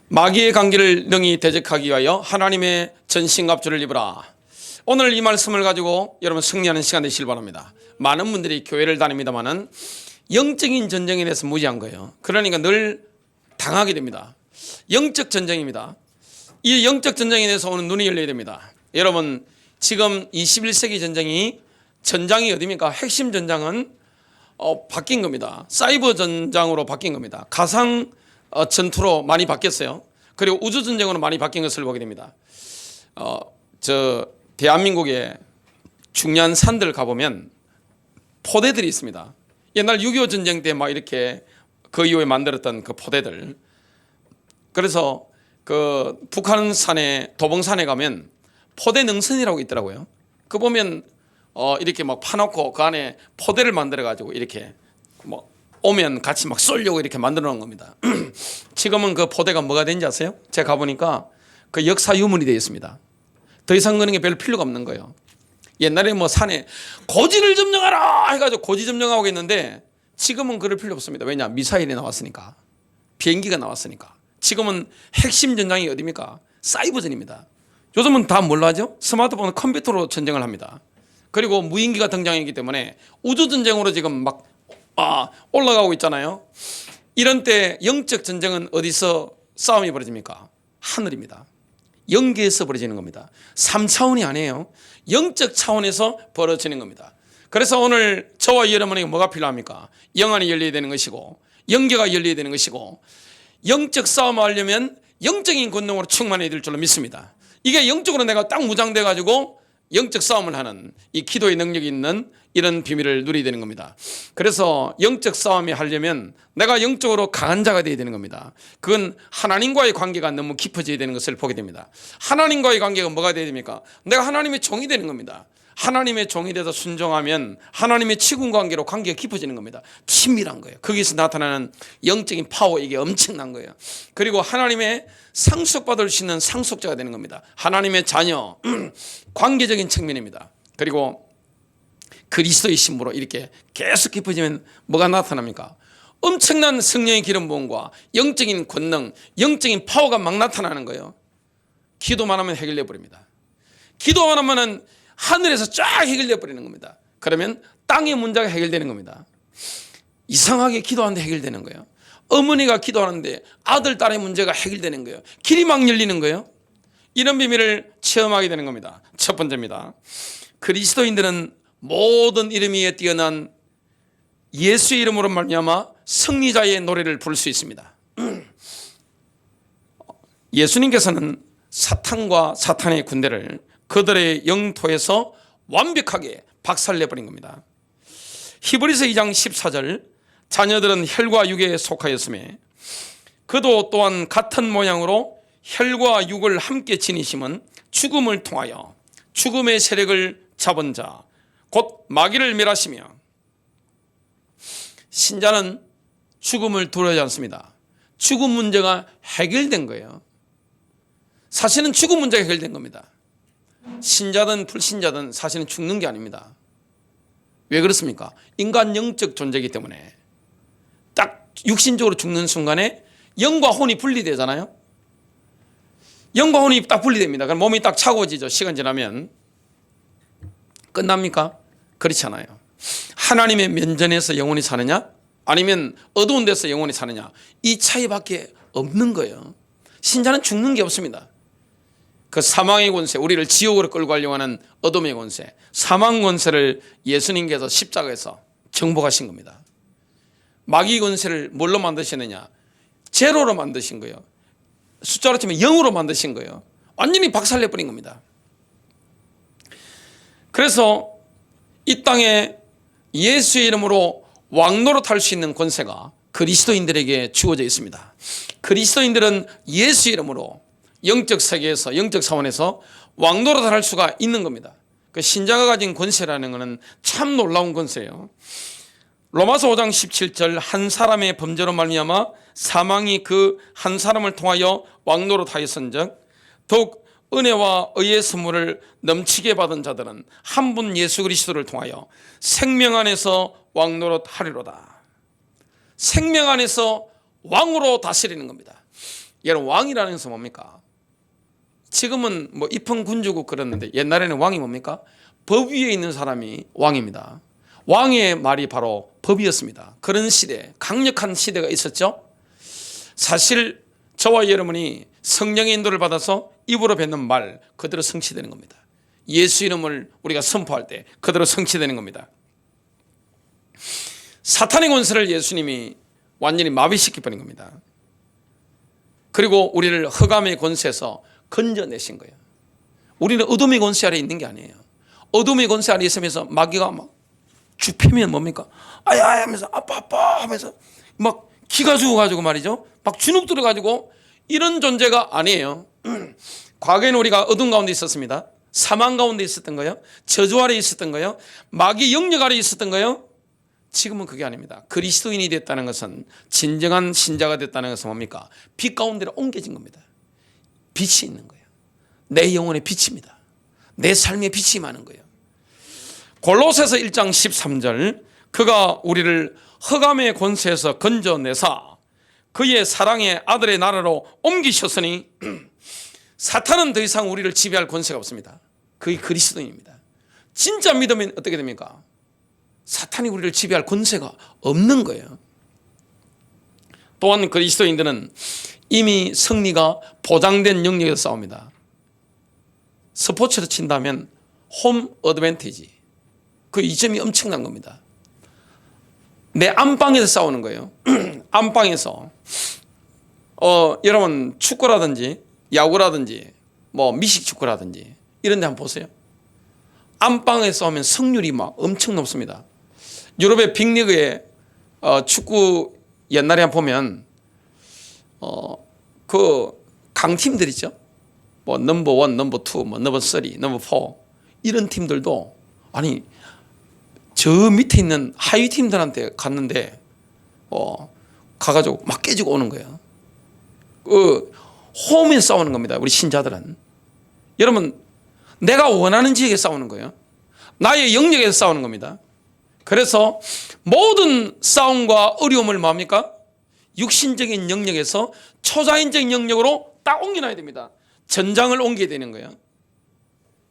마귀의 관계를 능히 대적하기 위하여 하나님의 전신갑주를 입으라. 오늘 이 말씀을 가지고 여러분 승리하는 시간 되시길 바랍니다. 많은 분들이 교회를 다닙니다만은 영적인 전쟁에 대해서 무지한 거예요. 그러니까 늘 당하게 됩니다. 영적 전쟁입니다. 이 영적 전쟁에 대해서 오늘 눈이 열려야 됩니다. 여러분, 지금 21세기 전장이 어디입니까? 핵심 전장은 바뀐 겁니다. 사이버 전장으로 바뀐 겁니다. 가상 전투로 많이 바뀌었어요. 그리고 우주 전쟁으로 많이 바뀐 것을 보게 됩니다. 대한민국의 중요한 산들 가보면 포대들이 있습니다. 옛날 6.25 전쟁 때 막 이렇게 그 이후에 만들었던 그 포대들. 그래서 그 북한 산에, 도봉산에 가면 포대 능선이라고 있더라고요. 그 보면 이렇게 막 파놓고 그 안에 포대를 만들어 가지고 이렇게 뭐 오면 같이 막 쏠려고 이렇게 만들어 놓은 겁니다. 지금은 그 포대가 뭐가 된지 아세요? 제가 가보니까 그 역사 유물이 되어 있습니다. 더 이상 그런 게 별 필요가 없는 거예요. 옛날에 뭐 산에 고지를 점령하라 해가지고 고지 점령하고 있는데 지금은 그럴 필요 없습니다. 왜냐? 미사일이 나왔으니까, 비행기가 나왔으니까. 지금은 핵심 전장이 어디입니까? 사이버전입니다. 요즘은 다 뭘로 하죠? 스마트폰, 컴퓨터로 전쟁을 합니다. 그리고 무인기가 등장했기 때문에 우주전쟁으로 지금 막 올라가고 있잖아요. 이런 때 영적 전쟁은 어디서 싸움이 벌어집니까? 하늘입니다. 영계에서 벌어지는 겁니다. 3차원이 아니에요. 영적 차원에서 벌어지는 겁니다. 그래서 오늘 저와 여러분에게 뭐가 필요합니까? 영안이 열려야 되는 것이고, 영계가 열려야 되는 것이고, 영적 싸움을 하려면 영적인 권능으로 충만해야 될 줄로 믿습니다. 이게 영적으로 내가 딱 무장돼 가지고 영적 싸움을 하는 이 기도의 능력이 있는 이런 비밀을 누리게 되는 겁니다. 그래서 영적 싸움이 하려면 내가 영적으로 강한 자가 되어야 되는 겁니다. 그건 하나님과의 관계가 너무 깊어져야 되는 것을 보게 됩니다. 하나님과의 관계가 뭐가 되어야 됩니까? 내가 하나님의 종이 되는 겁니다. 하나님의 종이 돼서 순종하면 하나님의 치군 관계로 관계가 깊어지는 겁니다. 친밀한 거예요. 거기서 나타나는 영적인 파워, 이게 엄청난 거예요. 그리고 하나님의 상속받을 수 있는 상속자가 되는 겁니다. 하나님의 자녀, 관계적인 측면입니다. 그리고 그리스도의 신부로 이렇게 계속 깊어지면 뭐가 나타납니까? 엄청난 성령의 기름 부음과 영적인 권능, 영적인 파워가 막 나타나는 거예요. 기도만 하면 해결돼 버립니다. 기도만 하면은 하늘에서 쫙 해결돼 버리는 겁니다. 그러면 땅의 문제가 해결되는 겁니다. 이상하게 기도하는데 해결되는 거예요. 어머니가 기도하는데 아들, 딸의 문제가 해결되는 거예요. 길이 막 열리는 거예요. 이런 비밀을 체험하게 되는 겁니다. 첫 번째입니다. 그리스도인들은 모든 이름 위에 뛰어난 예수의 이름으로 말미암아 승리자의 노래를 부를 수 있습니다. 예수님께서는 사탄과 사탄의 군대를 그들의 영토에서 완벽하게 박살내버린 겁니다. 히브리서 2장 14절, 자녀들은 혈과 육에 속하였으며 그도 또한 같은 모양으로 혈과 육을 함께 지니심은 죽음을 통하여 죽음의 세력을 잡은 자 곧 마귀를 멸하시며, 신자는 죽음을 두려워하지 않습니다. 죽음 문제가 해결된 거예요. 사실은 죽음 문제가 해결된 겁니다. 신자든 불신자든 사실은 죽는 게 아닙니다. 왜 그렇습니까? 인간 영적 존재이기 때문에 딱 육신적으로 죽는 순간에 영과 혼이 분리되잖아요. 영과 혼이 딱 분리됩니다. 그럼 몸이 딱 차가워지죠. 시간 지나면. 끝납니까? 그렇지 않아요. 하나님의 면전에서 영혼이 사느냐, 아니면 어두운 데서 영혼이 사느냐, 이 차이밖에 없는 거예요. 신자는 죽는 게 없습니다. 그 사망의 권세, 우리를 지옥으로 끌고 가려고 하는 어둠의 권세, 사망 권세를 예수님께서 십자가에서 정복하신 겁니다. 마귀 권세를 뭘로 만드시느냐? 제로로 만드신 거예요. 숫자로 치면 0으로 만드신 거예요. 완전히 박살내버린 겁니다. 그래서 이 땅에 예수의 이름으로 왕노릇할 수 있는 권세가 그리스도인들에게 주어져 있습니다. 그리스도인들은 예수의 이름으로 영적 세계에서, 영적 사원에서 왕노릇을 할 수가 있는 겁니다. 그 신자가 가진 권세라는 것은 참 놀라운 권세예요. 로마서 5장 17절, 한 사람의 범죄로 말미암아 사망이 그 한 사람을 통하여 왕노릇하였은즉 더욱 은혜와 의의 선물을 넘치게 받은 자들은 한 분 예수 그리스도를 통하여 생명 안에서 왕노릇하리로다. 생명 안에서 왕으로 다스리는 겁니다. 여러분, 왕이라는 것은 뭡니까? 지금은 뭐 입헌군주국 그랬는데 옛날에는 왕이 뭡니까? 법 위에 있는 사람이 왕입니다. 왕의 말이 바로 법이었습니다. 그런 시대, 강력한 시대가 있었죠. 사실 저와 여러분이 성령의 인도를 받아서 입으로 뱉는 말 그대로 성취되는 겁니다. 예수 이름을 우리가 선포할 때 그대로 성취되는 겁니다. 사탄의 권세를 예수님이 완전히 마비시켜버린 겁니다. 그리고 우리를 흑암의 권세에서 건져내신 거예요. 우리는 어둠의 권세 아래 있는 게 아니에요. 어둠의 권세 아래 있으면서 마귀가 막 죽히면 뭡니까? 아야 하면서 아빠 하면서 막 기가 죽어가지고 말이죠. 막 주눅 들어가지고 이런 존재가 아니에요. 과거에는 우리가 어둠 가운데 있었습니다. 사망 가운데 있었던 거예요. 저주 아래 있었던 거예요. 마귀 영역 아래 있었던 거예요. 지금은 그게 아닙니다. 그리스도인이 됐다는 것은, 진정한 신자가 됐다는 것은 뭡니까? 빛 가운데로 옮겨진 겁니다. 빛이 있는 거예요. 내 영혼의 빛입니다. 내 삶의 빛이 많은 거예요. 골로새서 1장 13절, 그가 우리를 흑암의 권세에서 건져내사 그의 사랑의 아들의 나라로 옮기셨으니 사탄은 더 이상 우리를 지배할 권세가 없습니다. 그게 그리스도인입니다. 진짜 믿으면 어떻게 됩니까? 사탄이 우리를 지배할 권세가 없는 거예요. 또한 그리스도인들은 이미 승리가 보장된 영역에서 싸웁니다. 스포츠로 친다면 홈 어드밴티지, 그 이점이 엄청난 겁니다. 내 안방에서 싸우는 거예요. 안방에서 여러분 축구라든지 야구라든지 뭐 미식축구라든지 이런 데 한번 보세요. 안방에서 싸우면 승률이 막 엄청 높습니다. 유럽의 빅리그의 축구 옛날에 한번 보면 그 강팀들 있죠. 뭐 넘버 1, 넘버 2, 뭐 넘버 3, 넘버 4 이런 팀들도 아니 저 밑에 있는 하위 팀들한테 갔는데 가가지고 막 깨지고 오는 거예요. 그 홈에 싸우는 겁니다. 우리 신자들은. 여러분, 내가 원하는 지역에 싸우는 거예요. 나의 영역에서 싸우는 겁니다. 그래서 모든 싸움과 어려움을 뭡니까? 육신적인 영역에서 초자연적인 영역으로 딱 옮겨놔야 됩니다. 전장을 옮겨야 되는 거예요.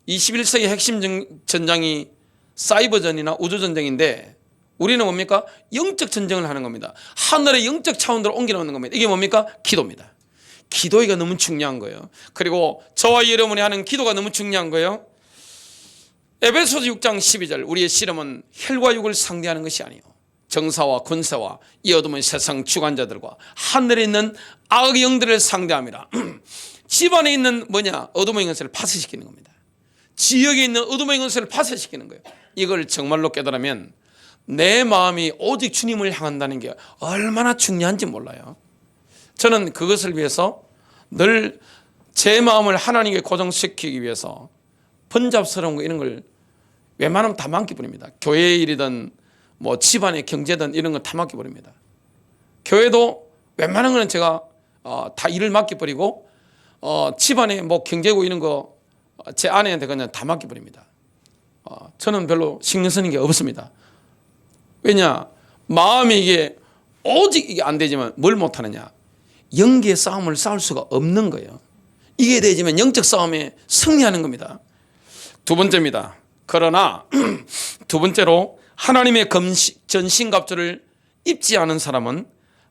21세기 핵심 전장이 사이버전이나 우주전쟁인데 우리는 뭡니까? 영적 전쟁을 하는 겁니다. 하늘의 영적 차원으로 옮겨놓는 겁니다. 이게 뭡니까? 기도입니다. 기도가 너무 중요한 거예요. 그리고 저와 여러분이 하는 기도가 너무 중요한 거예요. 에베소서 6장 12절, 우리의 씨름은 혈과 육을 상대하는 것이 아니요 정사와 권세와 이 어둠의 세상 주관자들과 하늘에 있는 악의 영들을 상대함이라. 집안에 있는 어둠의 권세를 파쇄시키는 겁니다. 지역에 있는 어둠의 권세를 파쇄시키는 거예요. 이걸 정말로 깨달으면 내 마음이 오직 주님을 향한다는 게 얼마나 중요한지 몰라요. 저는 그것을 위해서 늘 제 마음을 하나님께 고정시키기 위해서 번잡스러운 거 이런 걸 웬만하면 다 맡겨버립니다. 교회 일이든 뭐 집안의 경제든 이런 건 다 맡겨버립니다. 교회도 웬만한 거는 제가 다 일을 맡겨버리고 집안에 뭐 경제고 이런 거 제 아내한테 그냥 다 맡겨버립니다. 저는 별로 신경 쓰는 게 없습니다. 왜냐? 마음이 이게 오직 이게 안 되지만 뭘 못하느냐? 영계의 싸움을 싸울 수가 없는 거예요. 이게 되지만 영적 싸움에 승리하는 겁니다. 두 번째입니다. 그러나 두 번째로 하나님의 전신갑주를 입지 않은 사람은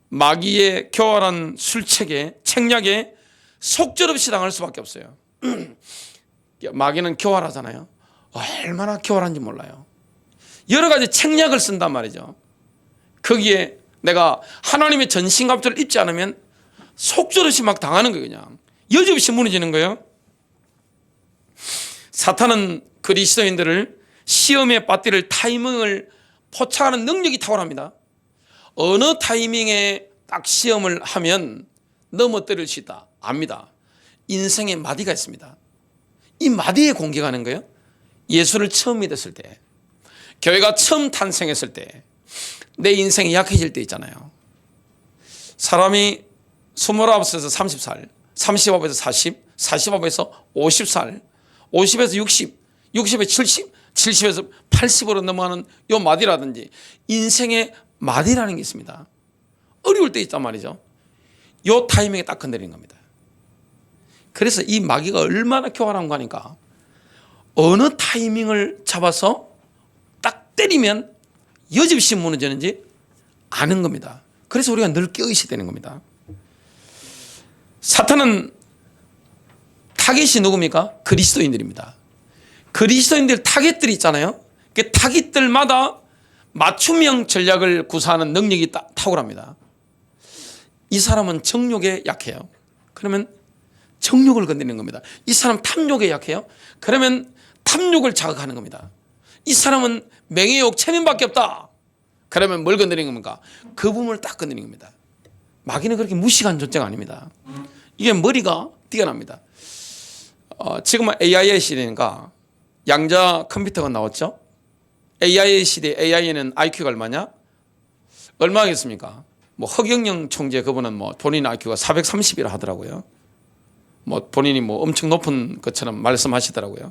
마귀의 교활한 술책에 책략에 속절없이 당할 수밖에 없어요. 마귀는 교활하잖아요. 얼마나 교활한지 몰라요. 여러 가지 책략을 쓴단 말이죠. 거기에 내가 하나님의 전신갑주를 입지 않으면 속절없이 막 당하는 거예요. 그냥 여지없이 무너지는 거예요. 사탄은 그리스도인들을 시험에 빠뜨릴 타이밍을 포착하는 능력이 탁월합니다. 어느 타이밍에 딱 시험을 하면 넘어뜨릴 수 있다 압니다. 인생에 마디가 있습니다. 이 마디에 공격하는 거예요. 예수를 처음 믿었을 때, 교회가 처음 탄생했을 때, 내 인생이 약해질 때 있잖아요. 사람이 29에서 30살, 35에서 40, 45에서 50살, 50에서 60, 60에서 70, 70에서 80으로 넘어가는 요 마디라든지 인생의 마디라는 게 있습니다. 어려울 때 있단 말이죠. 요 타이밍에 딱 건드리는 겁니다. 그래서 이 마귀가 얼마나 교활한 거 하니까 어느 타이밍을 잡아서 딱 때리면 여집시 무너지는지 아는 겁니다. 그래서 우리가 늘 깨어있어야 되는 겁니다. 사탄은 타겟이 누굽니까? 그리스도인들입니다. 그리스도인들 타겟들이 있잖아요. 그 타깃들마다 맞춤형 전략을 구사하는 능력이 탁월합니다. 이 사람은 정욕에 약해요. 그러면 정욕을 건드리는 겁니다. 이 사람 탐욕에 약해요. 그러면 탐욕을 자극하는 겁니다. 이 사람은 명예욕, 체면밖에 없다. 그러면 뭘 건드리는 겁니까? 그 부분을 딱 건드리는 겁니다. 마귀는 그렇게 무식한 존재가 아닙니다. 이게 머리가 뛰어납니다. 지금은 AI의 시대니까 양자 컴퓨터가 나왔죠. AI 시대, AI에는 IQ가 얼마냐? 얼마겠습니까? 뭐 허경영 총재 그분은 뭐 본인 IQ가 430이라 하더라고요. 뭐 본인이 뭐 엄청 높은 것처럼 말씀하시더라고요.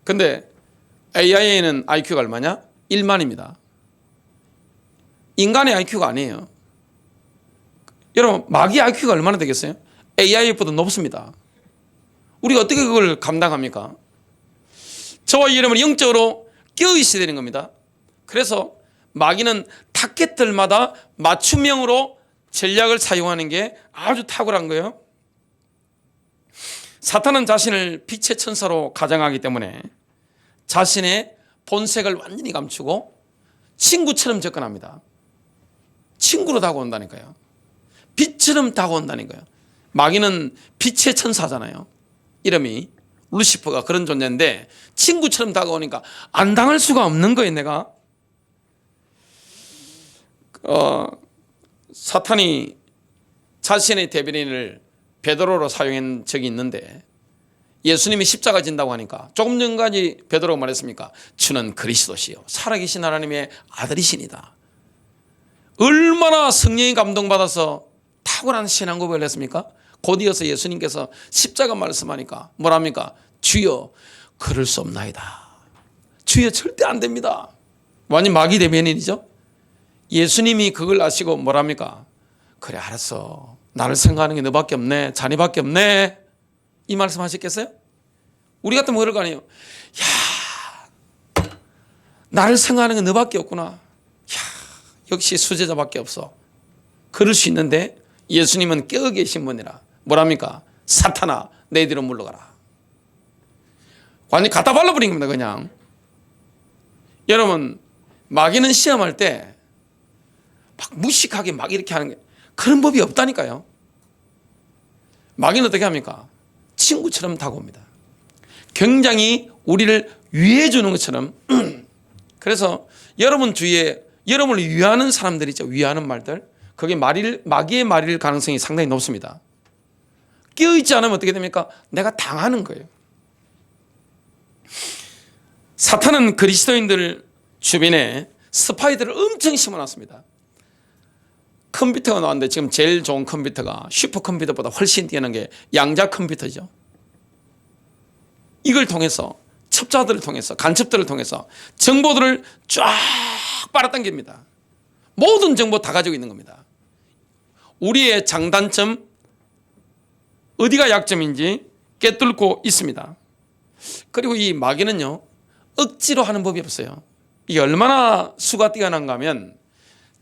근데 AI에는 IQ가 얼마냐? 1만입니다. 인간의 IQ가 아니에요. 여러분, 마귀 IQ가 얼마나 되겠어요? AI보다 높습니다. 우리가 어떻게 그걸 감당합니까? 저와 여러분이 영적으로 깨어있어야 되는 겁니다. 그래서 마귀는 타겟들마다 맞춤형으로 전략을 사용하는 게 아주 탁월한 거예요. 사탄은 자신을 빛의 천사로 가장하기 때문에 자신의 본색을 완전히 감추고 친구처럼 접근합니다. 친구로 다가온다니까요. 빛처럼 다가온다니까요. 마귀는 빛의 천사잖아요. 이름이 루시퍼가 그런 존재인데 친구처럼 다가오니까 안 당할 수가 없는 거예요. 내가 사탄이 자신의 대변인을 베드로로 사용한 적이 있는데 예수님이 십자가 진다고 하니까 조금 전까지 베드로가 말했습니까? 주는 그리스도시요 살아계신 하나님의 아들이시니다. 얼마나 성령이 감동받아서 탁월한 신앙고백을 했습니까? 곧 이어서 예수님께서 십자가 말씀하니까 뭐랍니까? 주여 그럴 수 없나이다. 주여 절대 안 됩니다. 완전 마귀 대변인이죠. 예수님이 그걸 아시고 뭐랍니까? 그래 알았어. 나를 생각하는 게 너밖에 없네. 자네밖에 없네. 이 말씀 하셨겠어요? 우리 같으면 그럴 거 아니에요. 야, 나를 생각하는 게 너밖에 없구나. 야, 역시 수제자밖에 없어. 그럴 수 있는데 예수님은 깨어 계신 분이라 뭐랍니까? 사탄아 내 뒤로 물러가라. 완전히 갖다 발라버린 겁니다. 그냥. 여러분 마귀는 시험할 때 막 무식하게 막 이렇게 하는 게 그런 법이 없다니까요. 마귀는 어떻게 합니까? 친구처럼 다가옵니다. 굉장히 우리를 위해 주는 것처럼. 그래서 여러분 주위에 여러분을 위하는 사람들 있죠. 위하는 말들. 그게 마귀의 말일 가능성이 상당히 높습니다. 깨어있지 않으면 어떻게 됩니까? 내가 당하는 거예요. 사탄은 그리스도인들 주변에 스파이들을 엄청 심어놨습니다. 컴퓨터가 나왔는데 지금 제일 좋은 컴퓨터가 슈퍼컴퓨터보다 훨씬 뛰어난 게 양자 컴퓨터죠. 이걸 통해서 첩자들을 통해서 간첩들을 통해서 정보들을 쫙 빨아당깁니다. 모든 정보 다 가지고 있는 겁니다. 우리의 장단점 어디가 약점인지 꿰뚫고 있습니다. 그리고 이 마귀는요 억지로 하는 법이 없어요. 이게 얼마나 수가 뛰어난가 하면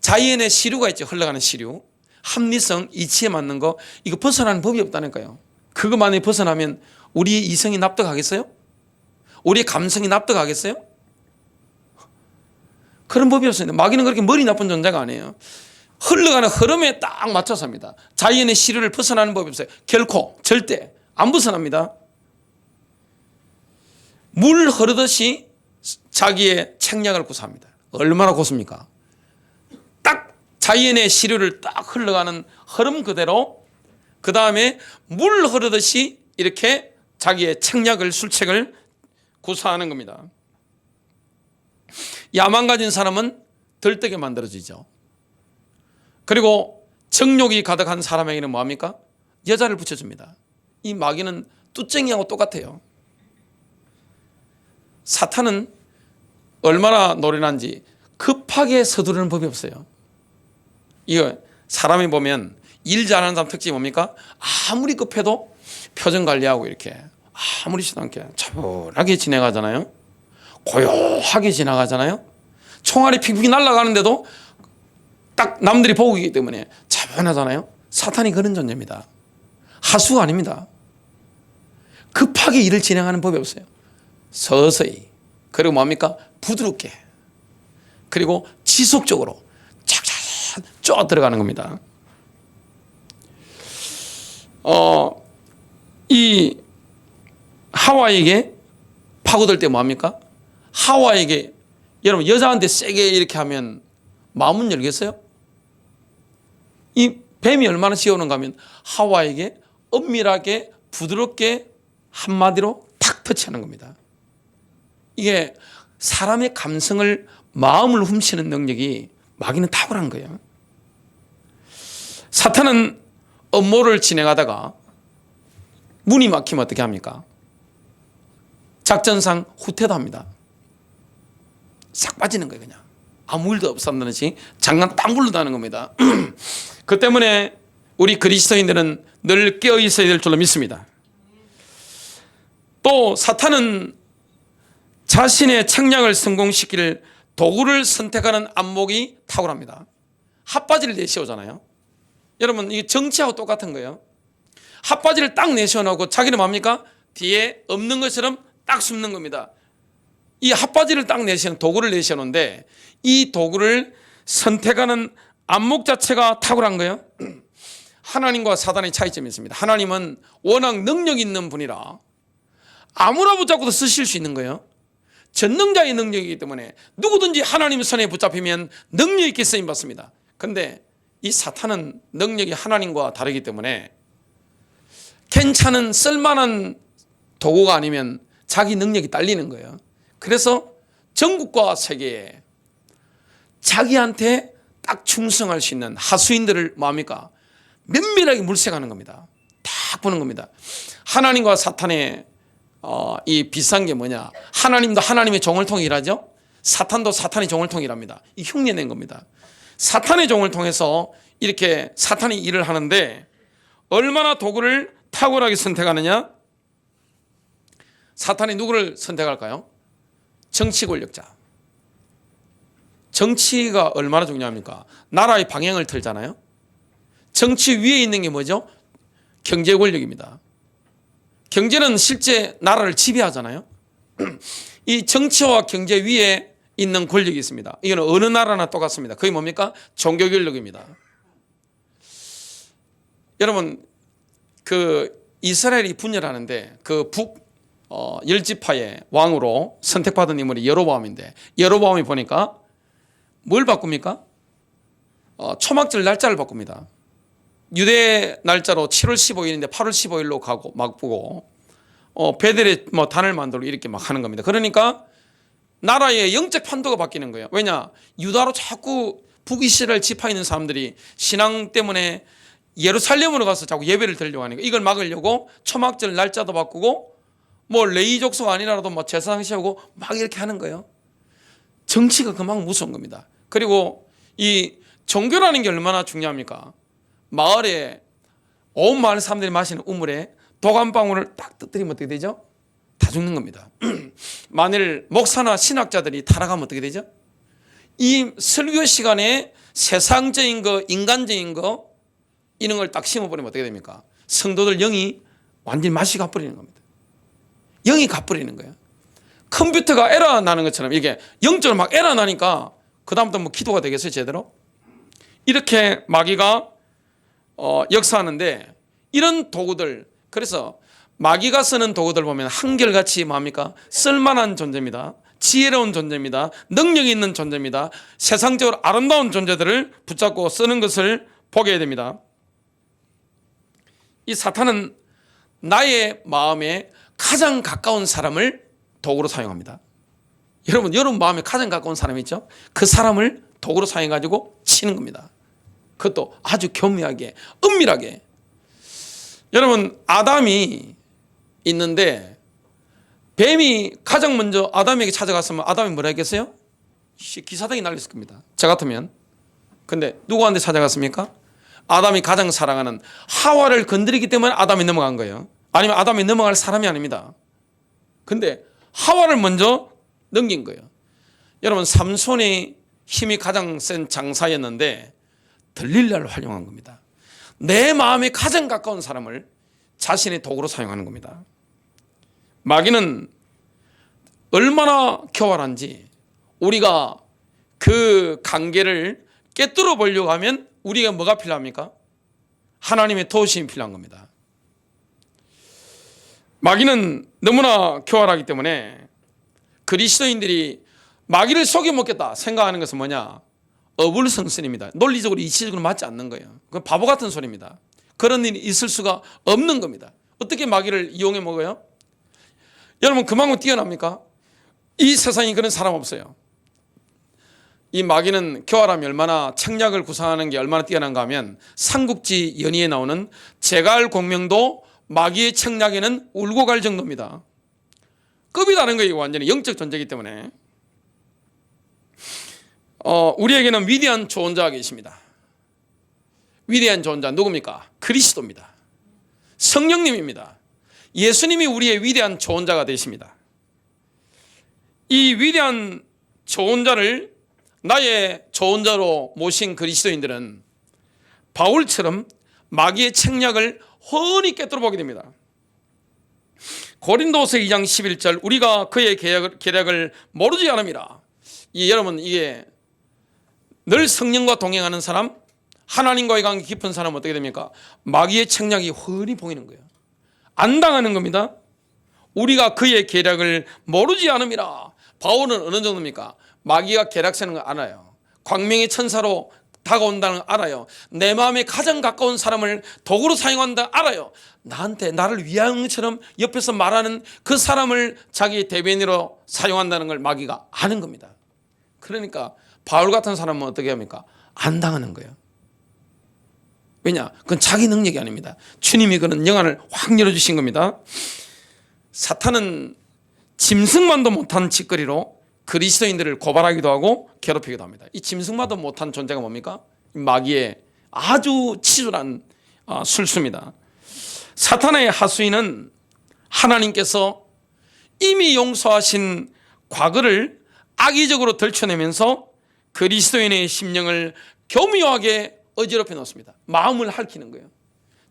자연의 시류가 있죠. 흘러가는 시류. 합리성, 이치에 맞는 거 이거 벗어나는 법이 없다니까요. 그것만에 벗어나면 우리의 이성이 납득하겠어요? 우리의 감성이 납득하겠어요? 그런 법이 없습니다. 마귀는 그렇게 머리 나쁜 존재가 아니에요. 흘러가는 흐름에 딱 맞춰서 합니다. 자연의 시류를 벗어나는 법이 없어요. 결코 절대 안 벗어납니다. 물 흐르듯이 자기의 책략을 구사합니다. 얼마나 고습니까? 딱 자연의 시류를 딱 흘러가는 흐름 그대로 그 다음에 물 흐르듯이 이렇게 자기의 책략을 술책을 구사하는 겁니다. 야망 가진 사람은 들뜨게 만들어지죠. 그리고 정욕이 가득한 사람에게는 뭐합니까? 여자를 붙여줍니다. 이 마귀는 뚜쟁이하고 똑같아요. 사탄은 얼마나 노련한지 급하게 서두르는 법이 없어요. 이거 사람이 보면 일 잘하는 사람 특징이 뭡니까? 아무리 급해도 표정 관리하고 이렇게 아무렇지도 않게 차분하게 지나가잖아요. 고요하게 지나가잖아요. 총알이 핑핑 날아가는데도 딱 남들이 보고 있기 때문에 차분하잖아요. 사탄이 그런 존재입니다. 하수가 아닙니다. 급하게 일을 진행하는 법이 없어요. 서서히, 그리고 뭡니까? 부드럽게, 그리고 지속적으로 착착 쪼아 들어가는 겁니다. 이 하와에게 파고들 때 뭐합니까? 하와에게, 여러분 여자한테 세게 이렇게 하면 마음은 열겠어요? 이 뱀이 얼마나 씌우는가 하면 하와에게 엄밀하게 부드럽게 한마디로 탁 터치하는 겁니다. 이게 사람의 감성을, 마음을 훔치는 능력이 마귀는 탁월한 거예요. 사탄은 업무를 진행하다가 문이 막히면 어떻게 합니까? 작전상 후퇴도 합니다. 싹 빠지는 거예요. 그냥 아무 일도 없었는지 장난 딱 굴러다는 겁니다. 그 때문에 우리 그리스도인들은 늘 깨어 있어야 될 줄로 믿습니다. 또 사탄은 자신의 책략을 성공시킬 도구를 선택하는 안목이 탁월합니다. 핫바지를 내세우잖아요. 여러분 이게 정치하고 똑같은 거예요. 핫바지를 딱 내세워놓고 자기는 뭡니까? 뒤에 없는 것처럼 딱 숨는 겁니다. 이 핫바지를 딱 내세우는 도구를 내세우는데 이 도구를 선택하는 안목 자체가 탁월한 거예요. 하나님과 사단의 차이점이 있습니다. 하나님은 워낙 능력 있는 분이라 아무나 붙잡고도 쓰실 수 있는 거예요. 전능자의 능력이기 때문에 누구든지 하나님 손에 붙잡히면 능력 있게 쓰임 받습니다. 그런데 이 사탄은 능력이 하나님과 다르기 때문에 괜찮은 쓸만한 도구가 아니면 자기 능력이 딸리는 거예요. 그래서 전국과 세계에 자기한테 딱 충성할 수 있는 하수인들을 뭐합니까? 면밀하게 물색하는 겁니다. 딱 보는 겁니다. 하나님과 사탄의 이 비싼 게 뭐냐? 하나님도 하나님의 종을 통해 일하죠. 사탄도 사탄의 종을 통해 일합니다. 이 흉내낸 겁니다. 사탄의 종을 통해서 이렇게 사탄이 일을 하는데 얼마나 도구를 탁월하게 선택하느냐? 사탄이 누구를 선택할까요? 정치 권력자. 정치가 얼마나 중요합니까? 나라의 방향을 틀잖아요. 정치 위에 있는 게 뭐죠? 경제 권력입니다. 경제는 실제 나라를 지배하잖아요. 이 정치와 경제 위에 있는 권력이 있습니다. 이거는 어느 나라나 똑같습니다. 그게 뭡니까? 종교 권력입니다. 여러분 그 이스라엘이 분열하는데 그 열지파의 왕으로 선택받은 인물이 여로보암인데 여로보암이 보니까 뭘 바꿉니까? 초막절 날짜를 바꿉니다. 유대 날짜로 7월 15일인데 8월 15일로 가고 막 보고 베델에 뭐 단을 만들고 이렇게 막 하는 겁니다. 그러니까 나라의 영적 판도가 바뀌는 거예요. 왜냐? 유다로 자꾸 북이스라엘 지파 있는 사람들이 신앙 때문에 예루살렘으로 가서 자꾸 예배를 드리려고 하니까 이걸 막으려고 초막절 날짜도 바꾸고 뭐 레위 족속 아니라도 뭐 제사상 세우고 막 이렇게 하는 거예요. 정치가 그만큼 무서운 겁니다. 그리고 이 종교라는 게 얼마나 중요합니까? 마을에 온 마을 사람들이 마시는 우물에 독 한 방울을 딱 터뜨리면 어떻게 되죠? 다 죽는 겁니다. 만일 목사나 신학자들이 타락하면 어떻게 되죠? 이 설교 시간에 세상적인 거, 인간적인 거 이런 걸 딱 심어버리면 어떻게 됩니까? 성도들 영이 완전히 맛이 가버리는 겁니다. 영이 가버리는 거예요. 컴퓨터가 에러 나는 것처럼 이게 영적으로 막 에러 나니까 그 다음부터 뭐 기도가 되겠어요 제대로? 이렇게 마귀가 역사하는데 이런 도구들, 그래서 마귀가 쓰는 도구들 보면 한결같이 뭡니까? 쓸만한 존재입니다. 지혜로운 존재입니다. 능력이 있는 존재입니다. 세상적으로 아름다운 존재들을 붙잡고 쓰는 것을 보게 됩니다. 이 사탄은 나의 마음에 가장 가까운 사람을 도구로 사용합니다. 여러분 마음에 가장 가까운 사람이 있죠? 그 사람을 도구로 사용해가지고 치는 겁니다. 그것도 아주 교묘하게, 은밀하게. 여러분 아담이 있는데 뱀이 가장 먼저 아담에게 찾아갔으면 아담이 뭐라 했겠어요? 기사단이 날렸을 겁니다. 저 같으면. 근데 누구한테 찾아갔습니까? 아담이 가장 사랑하는 하와를 건드리기 때문에 아담이 넘어간 거예요. 아니면 아담이 넘어갈 사람이 아닙니다. 근데 하와를 먼저 넘긴 거예요. 여러분, 삼손의 힘이 가장 센 장사였는데 들릴라를 활용한 겁니다. 내 마음에 가장 가까운 사람을 자신의 도구로 사용하는 겁니다. 마귀는 얼마나 교활한지 우리가 그 관계를 깨뚫어 보려고 하면 우리가 뭐가 필요합니까? 하나님의 도우심이 필요한 겁니다. 마귀는 너무나 교활하기 때문에 그리스도인들이 마귀를 속여먹겠다 생각하는 것은 뭐냐? 어불성설입니다. 논리적으로 이치적으로 맞지 않는 거예요. 그건 바보 같은 소리입니다. 그런 일이 있을 수가 없는 겁니다. 어떻게 마귀를 이용해 먹어요? 여러분, 그만큼 뛰어납니까? 이 세상에 그런 사람 없어요. 이 마귀는 교활함이 얼마나 책략을 구사하는 게 얼마나 뛰어난가 하면 삼국지 연의에 나오는 제갈공명도 마귀의 책략에는 울고 갈 정도입니다. 급이 다른 거예요. 완전히 영적 존재이기 때문에. 우리에게는 위대한 조언자가 계십니다. 위대한 조언자 누굽니까? 그리스도입니다. 성령님입니다. 예수님이 우리의 위대한 조언자가 되십니다. 이 위대한 조언자를 나의 조언자로 모신 그리스도인들은 바울처럼 마귀의 책략을 훤히 깨뜨려 보게 됩니다. 고린도서 2장 11절 우리가 그의 계략을 모르지 않음이라. 여러분, 이게 늘 성령과 동행하는 사람, 하나님과의 관계 깊은 사람은 어떻게 됩니까? 마귀의 책략이 훤히 보이는 거예요. 안 당하는 겁니다. 우리가 그의 계략을 모르지 않음이라. 바울은 어느 정도입니까? 마귀가 계략 세는 걸 알아요. 광명의 천사로 다가온다는 걸 알아요. 내 마음에 가장 가까운 사람을 도구로 사용한다 알아요. 나를 위안처럼 옆에서 말하는 그 사람을 자기 대변인으로 사용한다는 걸 마귀가 아는 겁니다. 그러니까 바울 같은 사람은 어떻게 합니까? 안 당하는 거예요. 왜냐? 그건 자기 능력이 아닙니다. 주님이 그런 영안을 확 열어주신 겁니다. 사탄은 짐승만도 못한 짓거리로 그리스도인들을 고발하기도 하고 괴롭히기도 합니다. 이 짐승만도 못한 존재가 뭡니까? 마귀의 아주 치졸한 술수입니다. 사탄의 하수인은 하나님께서 이미 용서하신 과거를 악의적으로 들춰내면서 그리스도인의 심령을 교묘하게 어지럽혀 놓습니다. 마음을 핥히는 거예요.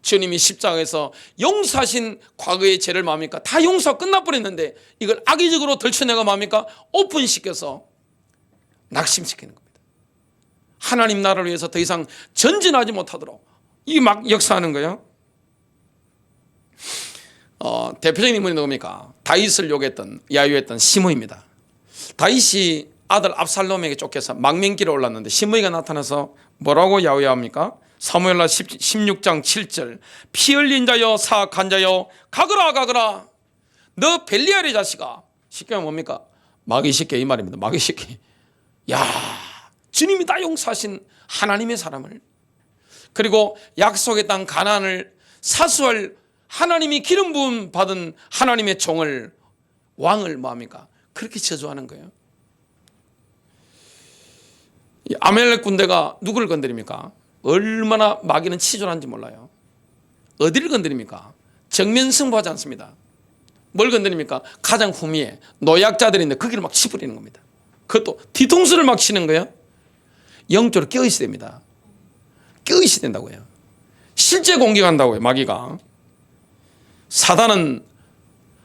주님이 십자가에서 용서하신 과거의 죄를 뭡니까? 다 용서 끝나버렸는데 이걸 악의적으로 들춰내가 뭡니까? 오픈시켜서 낙심시키는 겁니다. 하나님 나라를 위해서 더 이상 전진하지 못하도록 이 막 역사하는 거예요. 대표적인 인물이 누굽니까? 다윗을 욕했던 야유했던 시므이입니다. 다윗이 아들 압살롬에게 쫓겨서 망명길에 올랐는데 시므이가 나타나서 뭐라고 야유합니까? 사무엘하 16장 7절 피 흘린 자여 사악한 자여 가거라 너 벨리알의 자식아. 쉽게 하면 뭡니까? 마귀 새끼 이 말입니다. 마귀 새끼. 야, 주님이 다 용서하신 하나님의 사람을, 그리고 약속의 땅 가나안을 사수할 하나님이 기름 부음 받은 하나님의 종을, 왕을 뭐합니까? 그렇게 저주하는 거예요. 아멜렉 군대가 누구를 건드립니까? 얼마나 마귀는 치졸한지 몰라요. 어디를 건드립니까? 정면 승부하지 않습니다. 뭘 건드립니까? 가장 후미에 노약자들인데 거기를 막 치부리는 겁니다. 그것도 뒤통수를 막 치는 거예요. 영적으로 껴있어야 됩니다. 껴있어야 된다고요. 실제 공격한다고요, 마귀가. 사단은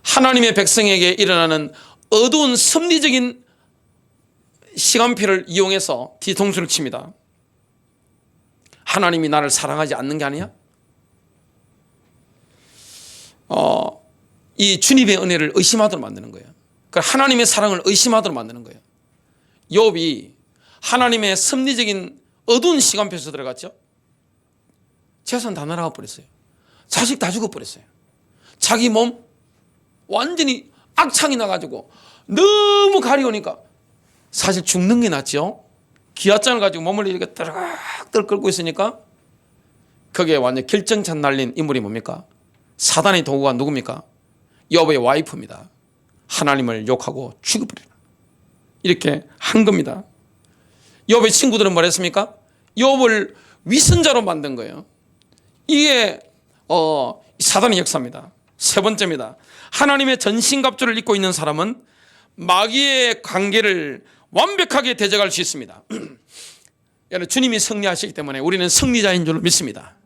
하나님의 백성에게 일어나는 어두운 섭리적인 시간표를 이용해서 뒤통수를 칩니다. 하나님이 나를 사랑하지 않는 게 아니야? 이 주님의 은혜를 의심하도록 만드는 거예요. 하나님의 사랑을 의심하도록 만드는 거예요. 욥이 하나님의 섭리적인 어두운 시간표에서 들어갔죠. 재산 다 날아가 버렸어요. 자식 다 죽어버렸어요. 자기 몸 완전히 악창이 나가지고 너무 가려우니까 사실 죽는 게 낫죠. 기아장을 가지고 몸을 이렇게 떨끌 끌고 있으니까 거기에 완전 결정찬 날린 인물이 뭡니까? 사단의 도구가 누굽니까? 욥의 와이프입니다. 하나님을 욕하고 죽여버리라 이렇게 한 겁니다. 욥의 친구들은 뭐랬습니까? 욥을 위선자로 만든 거예요. 이게 사단의 역사입니다. 세 번째입니다. 하나님의 전신갑주를 입고 있는 사람은 마귀의 관계를 완벽하게 대적할 수 있습니다. 주님이 승리하시기 때문에 우리는 승리자인 줄 믿습니다.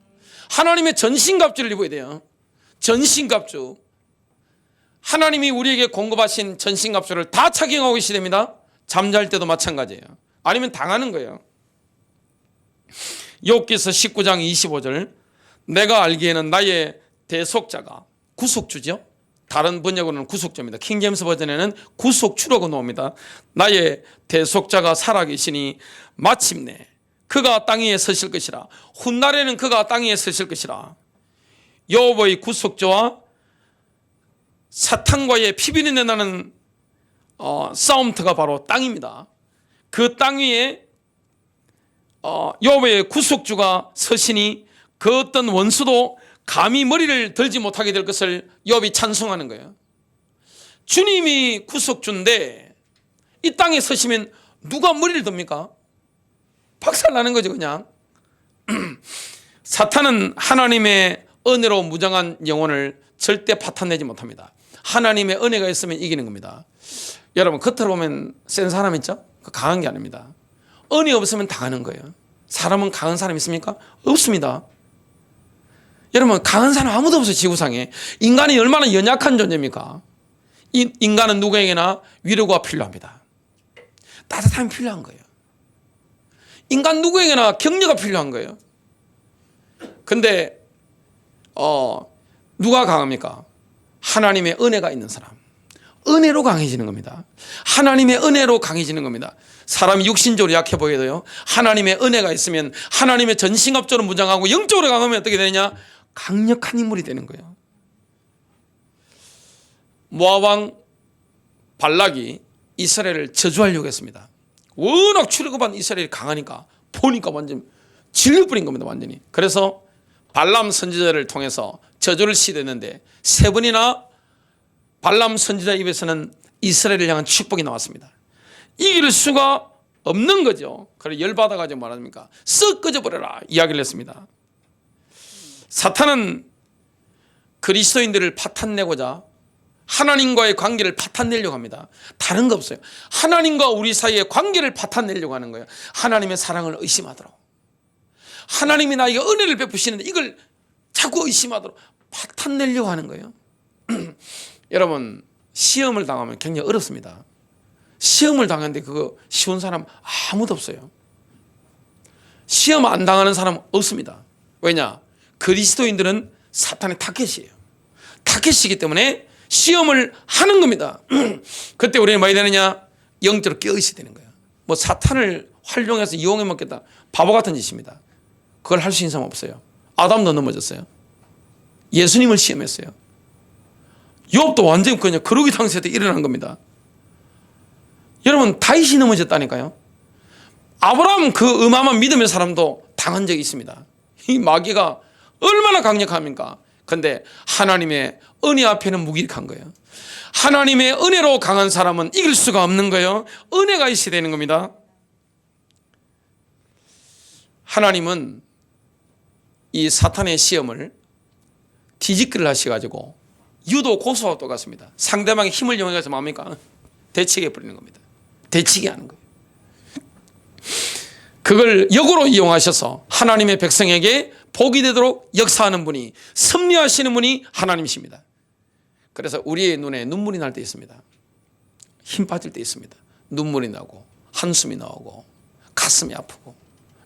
하나님의 전신갑주를 입어야 돼요. 전신갑주. 하나님이 우리에게 공급하신 전신갑주를 다 착용하고 계시야 됩니다. 잠잘 때도 마찬가지예요. 아니면 당하는 거예요. 욥기서 19장 25절, 내가 알기에는 나의 대속자가, 구속주죠. 다른 번역으로는 구속주입니다. 킹제임스 버전에는 구속주라고 나옵니다. 나의 대속자가 살아계시니 마침내 그가 땅 위에 서실 것이라. 훗날에는 그가 땅 위에 서실 것이라. 욥의 구속주와 사탄과의 피비린내 나는 싸움터가 바로 땅입니다. 그 땅 위에 욥의 구속주가 서시니 그 어떤 원수도 감히 머리를 들지 못하게 될 것을 욥이 찬송하는 거예요. 주님이 구속주인데 이 땅에 서시면 누가 머리를 듭니까? 박살나는 거죠 그냥. 사탄은 하나님의 은혜로 무장한 영혼을 절대 파탄내지 못합니다. 하나님의 은혜가 있으면 이기는 겁니다. 여러분 겉으로 보면 센 사람 있죠? 강한 게 아닙니다. 은혜 없으면 당하는 거예요. 사람은 강한 사람 있습니까? 없습니다. 여러분 강한 사람 아무도 없어요. 지구상에. 인간이 얼마나 연약한 존재입니까? 이 인간은 누구에게나 위로가 필요합니다. 따뜻함이 필요한 거예요. 인간 누구에게나 격려가 필요한 거예요. 근데 누가 강합니까? 하나님의 은혜가 있는 사람. 은혜로 강해지는 겁니다. 하나님의 은혜로 강해지는 겁니다. 사람이 육신적으로 약해 보여도요, 하나님의 은혜가 있으면 하나님의 전신갑주로 무장하고 영적으로 강하면 어떻게 되느냐? 강력한 인물이 되는 거예요. 모압 왕 발락이 이스라엘을 저주하려고 했습니다. 워낙 출애굽한 이스라엘이 강하니까 보니까 완전 질려버린 겁니다. 완전히. 그래서 발람 선지자를 통해서 저주를 시도했는데 3번이나 발람 선지자 입에서는 이스라엘을 향한 축복이 나왔습니다. 이길 수가 없는 거죠. 그래서 열받아가지고 말합니까? 썩 꺼져버려라 이야기를 했습니다. 사탄은 그리스도인들을 파탄내고자 하나님과의 관계를 파탄내려고 합니다. 다른 거 없어요. 하나님과 우리 사이의 관계를 파탄내려고 하는 거예요. 하나님의 사랑을 의심하도록. 하나님이 나에게 은혜를 베푸시는데 이걸 자꾸 의심하도록 파탄내려고 하는 거예요. 여러분 시험을 당하면 굉장히 어렵습니다. 시험을 당하는데 그거 쉬운 사람 아무도 없어요. 시험 안 당하는 사람 없습니다. 왜냐? 그리스도인들은 사탄의 타겟이에요. 타겟이기 때문에 시험을 하는 겁니다. 그때 우리는 뭐 해야 되느냐? 영적으로 깨어있어야 되는 거예요. 뭐 사탄을 활용해서 이용해 먹겠다. 바보 같은 짓입니다. 그걸 할 수 있는 사람 없어요. 아담도 넘어졌어요. 예수님을 시험했어요. 욥도 완전히 그냥 거룩이 당세에 일어난 겁니다. 여러분 다윗이 넘어졌다니까요. 아브라함 그 어마어마한 믿음의 사람도 당한 적이 있습니다. 이 마귀가 얼마나 강력합니까? 그런데 하나님의 은혜 앞에는 무기력한 거예요. 하나님의 은혜로 강한 사람은 이길 수가 없는 거예요. 은혜가 있어야 되는 겁니다. 하나님은 이 사탄의 시험을 뒤집기를 하셔가지고 유도 고소와 똑같습니다. 상대방의 힘을 이용해서 뭡니까? 대치게 버리는 겁니다. 대치게 하는 거예요. 그걸 역으로 이용하셔서 하나님의 백성에게 복이 되도록 역사하는 분이, 섭리하시는 분이 하나님이십니다. 그래서 우리의 눈에 눈물이 날 때 있습니다. 힘 빠질 때 있습니다. 눈물이 나고 한숨이 나오고 가슴이 아프고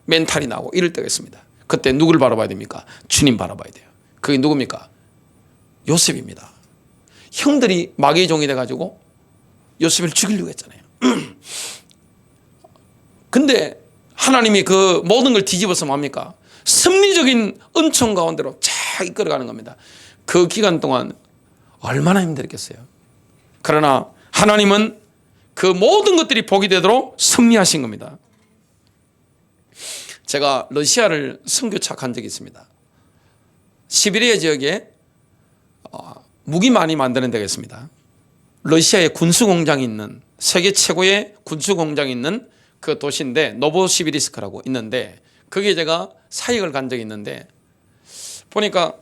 멘탈이 나고 이럴 때가 있습니다. 그때 누구를 바라봐야 됩니까? 주님 바라봐야 돼요. 그게 누굽니까? 요셉입니다. 형들이 마귀의 종이 돼가지고 요셉을 죽이려고 했잖아요. 근데 하나님이 그 모든 걸 뒤집어서 뭡니까? 섭리적인 은총 가운데로 쫙 이끌어가는 겁니다. 그 기간 동안 얼마나 힘들겠어요. 그러나 하나님은 그 모든 것들이 복이 되도록 섭리하신 겁니다. 제가 러시아를 선교차 간 적이 있습니다. 시베리아 지역에 무기 많이 만드는 데가 있습니다. 러시아의 군수공장이 있는, 세계 최고의 군수공장이 있는 그 도시인데 노보시비리스크라고 있는데, 거기에 제가 사역을 간 적이 있는데 보니까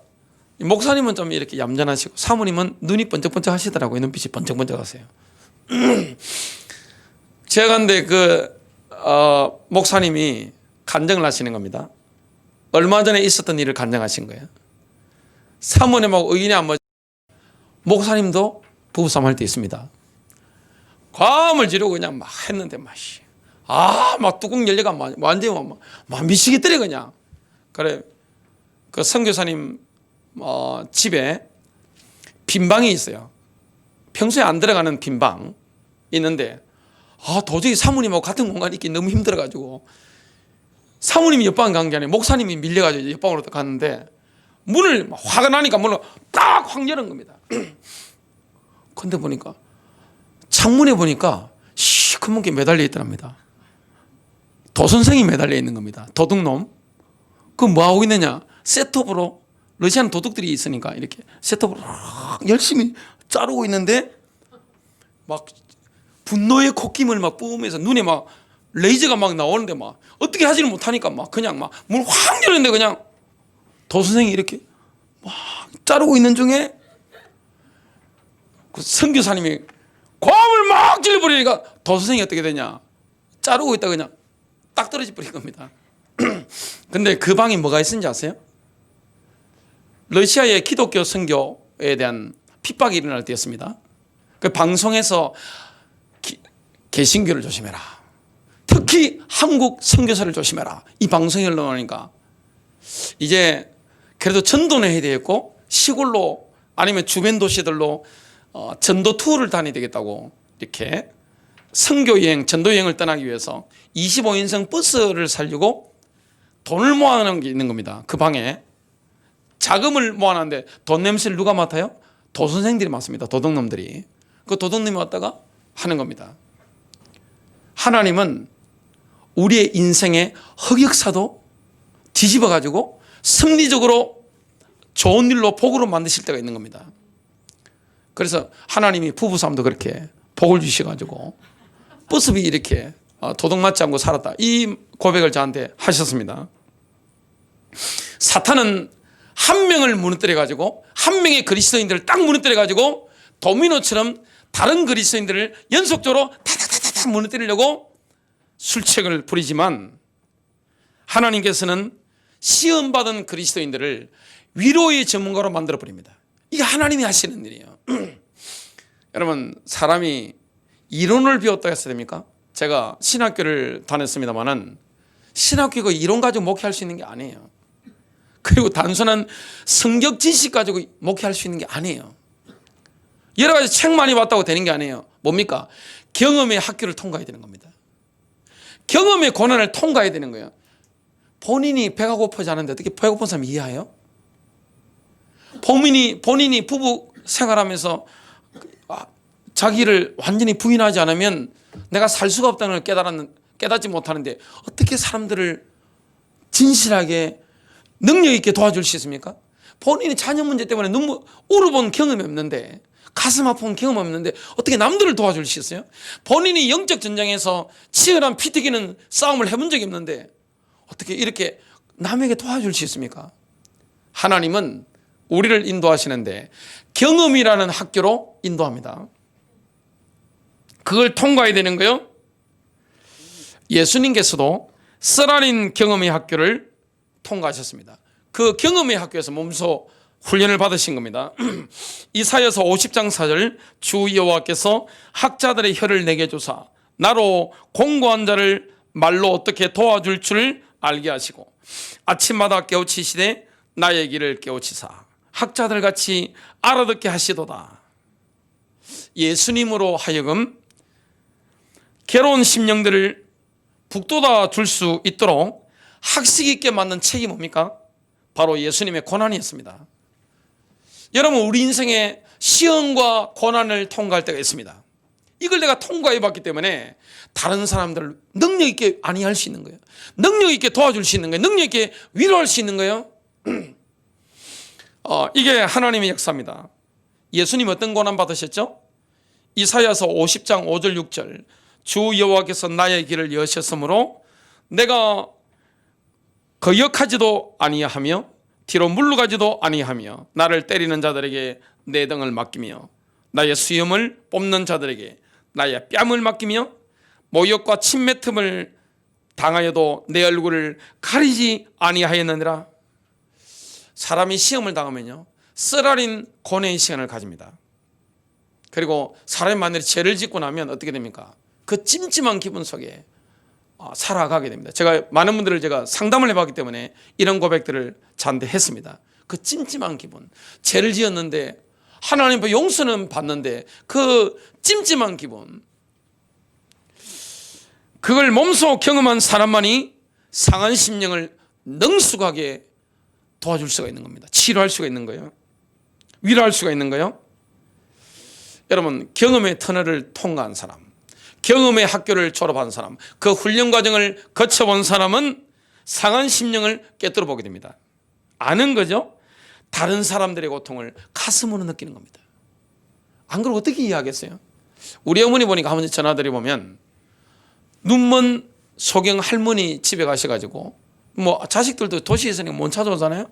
목사님은 좀 이렇게 얌전하시고 사모님은 눈이 번쩍번쩍 하시더라고요. 눈빛이 번쩍번쩍 하세요. 제가 갔는데 목사님이 간증을 하시는 겁니다. 얼마 전에 있었던 일을 간증하신 거예요. 사모님하고 의인이 안 맞. 목사님도 부부싸움 할 때 있습니다. 과음을 지르고 그냥 막 했는데 막 뚜껑 열려가 완전히 막 미치겠더래 그냥. 그래 그 선교사님 집에 빈방이 있어요. 평소에 안 들어가는 빈방 있는데 도저히 사모님하고 같은 공간에 있기 너무 힘들어가지고 사모님이 옆방 간 게 아니라 목사님이 밀려가지고 옆방으로 갔는데 문을 화가 나니까 문을 딱 확 열은 겁니다. 근데 보니까 창문에 보니까 시커먼 게 매달려 있더랍니다. 도선생이 매달려 있는 겁니다. 도둑놈. 그 뭐 하고 있느냐? 셋톱으로 러시아는 도둑들이 있으니까 이렇게 셋톱으로 열심히 자르고 있는데 막 분노의 콧김을 막 뿜으면서 눈에 막 레이저가 막 나오는데 막 어떻게 하지를 못하니까 막 그냥 막 문 확 열었는데 그냥 도선생이 이렇게 막 자르고 있는 중에 그 선교사님이 고함을 막 질러버리니까 도선생이 어떻게 되냐? 자르고 있다 그냥 딱 떨어져 버린 겁니다. 근데 그 방에 뭐가 있었는지 아세요? 러시아의 기독교 선교에 대한 핍박이 일어날 때였습니다. 그 방송에서 개신교를 조심해라. 특히 한국 선교사를 조심해라. 이 방송이 흘러나오니까 이제 그래도 전도는 해야 되겠고 시골로 아니면 주변 도시들로 전도 투어를 다녀야 되겠다고 이렇게 선교 여행, 전도 여행을 떠나기 위해서 25인승 버스를 살려고 돈을 모아놓은 게 있는 겁니다. 그 방에 자금을 모아놨는데 돈 냄새를 누가 맡아요? 도선생들이 맡습니다. 도둑놈들이. 그 도둑놈이 왔다가 하는 겁니다. 하나님은 우리의 인생의 흑역사도 뒤집어가지고 섭리적으로 좋은 일로 복으로 만드실 때가 있는 겁니다. 그래서 하나님이 부부싸움도 그렇게 복을 주셔가지고 버스비 이렇게 도둑 맞지 않고 살았다. 이 고백을 저한테 하셨습니다. 사탄은 한 명을 무너뜨려가지고 한 명의 그리스도인들을 딱 무너뜨려가지고 도미노처럼 다른 그리스도인들을 연속적으로 타타타타 무너뜨리려고 술책을 부리지만 하나님께서는 시험받은 그리스도인들을 위로의 전문가로 만들어버립니다. 이게 하나님이 하시는 일이에요. 여러분 사람이 이론을 배웠다 했어야 됩니까? 제가 신학교를 다녔습니다마는 신학교가 이론 가지고 목회할 수 있는 게 아니에요. 그리고 단순한 성경 지식 가지고 목회할 수 있는 게 아니에요. 여러 가지 책 많이 봤다고 되는 게 아니에요. 뭡니까? 경험의 학교를 통과해야 되는 겁니다. 경험의 고난을 통과해야 되는 거예요. 본인이 배가 고프지 않은데 어떻게 배고픈 사람 이해해요? 본인이 부부 생활하면서 자기를 완전히 부인하지 않으면 내가 살 수가 없다는 걸 깨닫지 못하는데 어떻게 사람들을 진실하게 능력 있게 도와줄 수 있습니까? 본인이 자녀 문제 때문에 울어본 경험이 없는데 가슴 아픈 경험 없는데 어떻게 남들을 도와줄 수 있어요? 본인이 영적 전쟁에서 치열한 피 튀기는 싸움을 해본 적이 없는데 어떻게 이렇게 남에게 도와줄 수 있습니까? 하나님은 우리를 인도하시는데 경험이라는 학교로 인도합니다. 그걸 통과해야 되는 거요. 예수님께서도 쓰라린 경험의 학교를 통과하셨습니다. 그 경험의 학교에서 몸소 훈련을 받으신 겁니다. 이사야서 50장 4절 주 여호와께서 학자들의 혀를 내게 주사 나로 공고한 자를 말로 어떻게 도와줄 줄 알게 하시고 아침마다 깨우치시되 나의 길을 깨우치사 학자들 같이 알아듣게 하시도다. 예수님으로 하여금 괴로운 심령들을 북돋아 줄 수 있도록 학식 있게 만든 책이 뭡니까? 바로 예수님의 고난이었습니다. 여러분 우리 인생에 시험과 고난을 통과할 때가 있습니다. 이걸 내가 통과해 봤기 때문에 다른 사람들을 능력 있게 안위할 수 있는 거예요. 능력 있게 도와줄 수 있는 거예요. 능력 있게 위로할 수 있는 거예요. 이게 하나님의 역사입니다. 예수님 어떤 고난 받으셨죠? 이사야서 50장 5절 6절 주 여호와께서 나의 길을 여셨으므로 내가 거역하지도 아니하며 뒤로 물러가지도 아니하며 나를 때리는 자들에게 내 등을 맡기며 나의 수염을 뽑는 자들에게 나의 뺨을 맡기며 모욕과 침뱉음을 당하여도 내 얼굴을 가리지 아니하였느니라. 사람이 시험을 당하면요, 쓰라린 고뇌의 시간을 가집니다. 그리고 사람이 만약에 죄를 짓고 나면 어떻게 됩니까? 그 찜찜한 기분 속에 살아가게 됩니다. 제가 많은 분들을 제가 상담을 해봤기 때문에 이런 고백들을 잔대했습니다. 그 찜찜한 기분, 죄를 지었는데 하나님 용서는 받는데 그 찜찜한 기분, 그걸 몸소 경험한 사람만이 상한 심령을 능숙하게 도와줄 수가 있는 겁니다. 치료할 수가 있는 거예요. 위로할 수가 있는 거예요. 여러분, 경험의 터널을 통과한 사람, 경험의 학교를 졸업한 사람, 그 훈련 과정을 거쳐본 사람은 상한 심령을 깨뜨려 보게 됩니다. 아는 거죠? 다른 사람들의 고통을 가슴으로 느끼는 겁니다. 안 그러고 어떻게 이해하겠어요? 우리 어머니 보니까 한 번 전화드려보면 눈먼 소경 할머니 집에 가셔가지고 뭐 자식들도 도시에 있으니까 못 찾아오잖아요.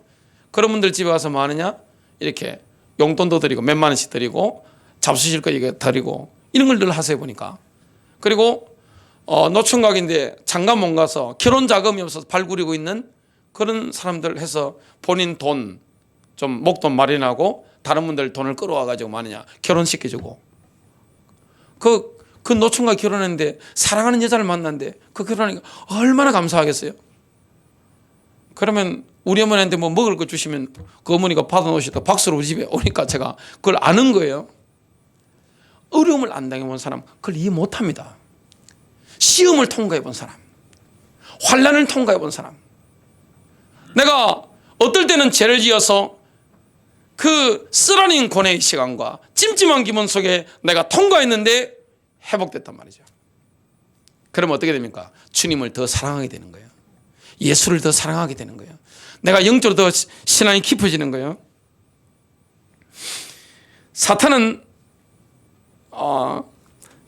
그런 분들 집에 가서 뭐 하느냐, 이렇게 용돈도 드리고 몇만 원씩 드리고 잡수실 거 이거 드리고 이런 걸 늘 하세요 보니까. 그리고 노총각인데 장가 못 가서 결혼 자금이 없어서 발구리고 있는 그런 사람들 해서 본인 돈 좀 목돈 마련하고 다른 분들 돈을 끌어와가지고 마느냐 결혼시켜주고, 그 노총각 결혼했는데 사랑하는 여자를 만났는데 그 결혼하니까 얼마나 감사하겠어요. 그러면 우리 어머니한테 뭐 먹을 거 주시면 그 어머니가 받아놓으시다 박수로 우리 집에 오니까 제가 그걸 아는 거예요. 어려움을 안 당해본 사람 그걸 이해 못합니다. 시험을 통과해본 사람, 환난을 통과해본 사람, 내가 어떨 때는 죄를 지어서 그 쓰라린 고뇌의 시간과 찜찜한 기분 속에 내가 통과했는데 회복됐단 말이죠. 그러면 어떻게 됩니까? 주님을 더 사랑하게 되는 거예요. 예수를 더 사랑하게 되는 거예요. 내가 영적으로 더 신앙이 깊어지는 거예요. 사탄은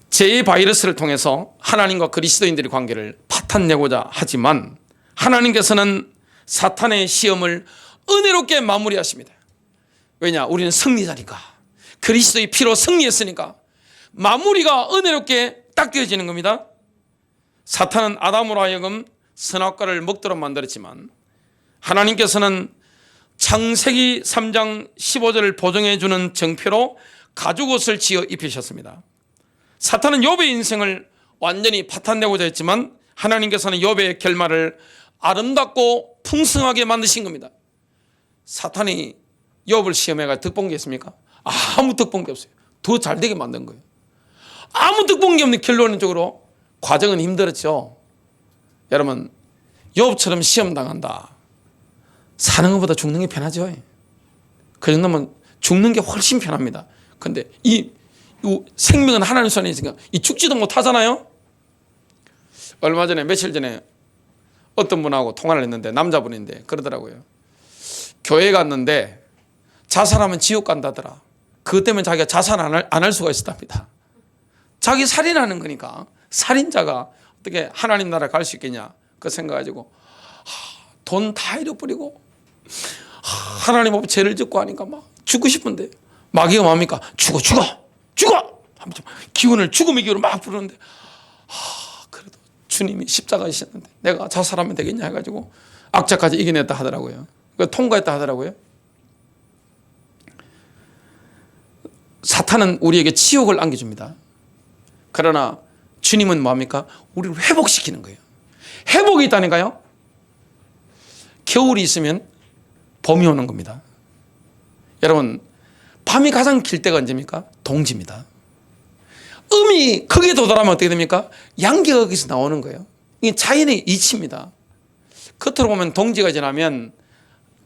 죄의 바이러스를 통해서 하나님과 그리스도인들의 관계를 파탄내고자 하지만 하나님께서는 사탄의 시험을 은혜롭게 마무리하십니다. 왜냐? 우리는 승리자니까. 그리스도의 피로 승리했으니까 마무리가 은혜롭게 닦여지는 겁니다. 사탄은 아담으로 하여금 선악과를 먹도록 만들었지만 하나님께서는 창세기 3장 15절을 보정해 주는 정표로 가죽옷을 지어 입히셨습니다. 사탄은 욥의 인생을 완전히 파탄내고자 했지만 하나님께서는 욥의 결말을 아름답고 풍성하게 만드신 겁니다. 사탄이 욥을 시험해가 득본 게 있습니까? 아무 득본 게 없어요. 더 잘되게 만든 거예요. 아무 득본 게 없는 결론적으로 과정은 힘들었죠. 여러분, 욥처럼 시험 당한다, 사는 것보다 죽는 게 편하죠. 그 정도면 죽는 게 훨씬 편합니다. 근데 이 생명은 하나님 손에 있으니까 이 죽지도 못하잖아요. 얼마 전에 며칠 전에 어떤 분하고 통화를 했는데 남자분인데 그러더라고요. 교회 갔는데 자살하면 지옥 간다더라. 그것 때문에 자기가 자살 안 할 수가 있었답니다. 자기 살인하는 거니까 살인자가 어떻게 하나님 나라 갈 수 있겠냐 그 생각가지고 돈 다 잃어버리고 하나님 앞에 죄를 짓고 하니까 막 죽고 싶은데 마귀가 뭡니까? 죽어 하면서 기운을 죽음의 기운을 막 부르는데 그래도 주님이 십자가이셨는데 내가 자살하면 되겠냐 해가지고 악자까지 이겨냈다 하더라고요. 통과했다 하더라고요. 사탄은 우리에게 치욕을 안겨줍니다. 그러나 주님은 뭡니까? 우리를 회복시키는 거예요. 회복이 있다니까요. 겨울이 있으면 봄이 오는 겁니다. 여러분, 밤이 가장 길 때가 언제입니까? 동지입니다. 음이 거기에 도달하면 어떻게 됩니까? 양기가 거기서 나오는 거예요. 이게 자연의 이치입니다. 겉으로 보면 동지가 지나면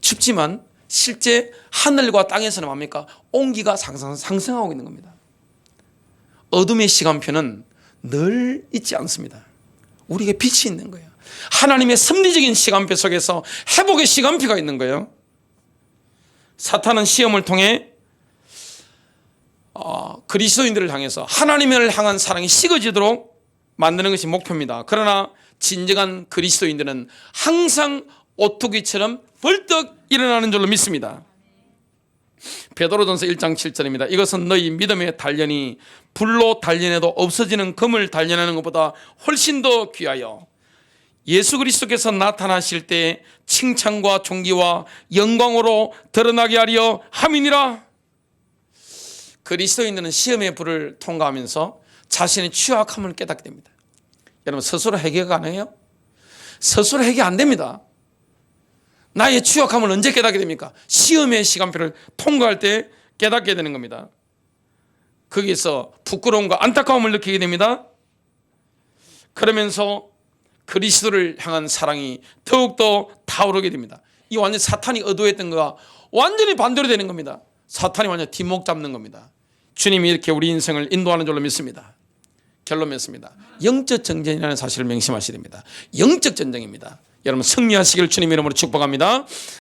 춥지만 실제 하늘과 땅에서는 뭡니까? 온기가 상승하고 있는 겁니다. 어둠의 시간표는 늘 있지 않습니다. 우리에게 빛이 있는 거예요. 하나님의 섭리적인 시간표 속에서 회복의 시간표가 있는 거예요. 사탄은 시험을 통해 그리스도인들을 향해서 하나님을 향한 사랑이 식어지도록 만드는 것이 목표입니다. 그러나 진정한 그리스도인들은 항상 오뚜기처럼 벌떡 일어나는 줄로 믿습니다. 베드로전서 1장 7절입니다. 이것은 너희 믿음의 단련이 불로 단련해도 없어지는 금을 단련하는 것보다 훨씬 더 귀하여 예수 그리스도께서 나타나실 때 칭찬과 존귀와 영광으로 드러나게 하려 함이니라. 그리스도인들은 시험의 불을 통과하면서 자신의 취약함을 깨닫게 됩니다. 여러분, 스스로 해결 가능해요? 스스로 해결 안 됩니다. 나의 취약함을 언제 깨닫게 됩니까? 시험의 시간표를 통과할 때 깨닫게 되는 겁니다. 거기서 부끄러움과 안타까움을 느끼게 됩니다. 그러면서 그리스도를 향한 사랑이 더욱더 타오르게 됩니다. 이 완전 사탄이 의도했던 거와 완전히 반대로 되는 겁니다. 사탄이 완전 뒷목 잡는 겁니다. 주님이 이렇게 우리 인생을 인도하는 줄로 믿습니다. 결론 맺습니다. 영적 전쟁이라는 사실을 명심하셔야 됩니다. 영적 전쟁입니다. 여러분 승리하시길 주님 이름으로 축복합니다.